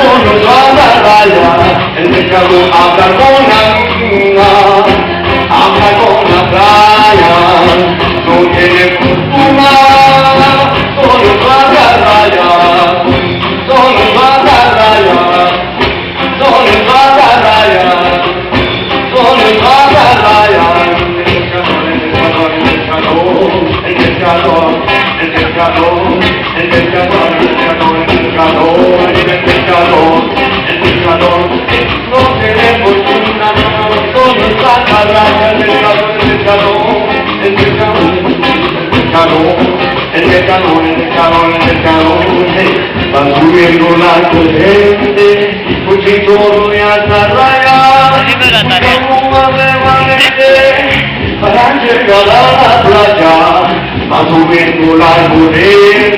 solo toda raya, el pescado habla con la mina, habla con la playa, no tiene fortuna, solo toda raya, solo toda raya, solo toda raya, solo toda raya, el pescador, el pescador, el pescador, el pescador, el pescador, el pescador, el pescador, no tiene fortuna, solo saca raya, el pescador, el pescador, el pescador, el pescador, el pescador, el pescador, va subiendo la corriente, poquito de alta raya, como remanente, para llegar a la playa, va subiendo la corriente.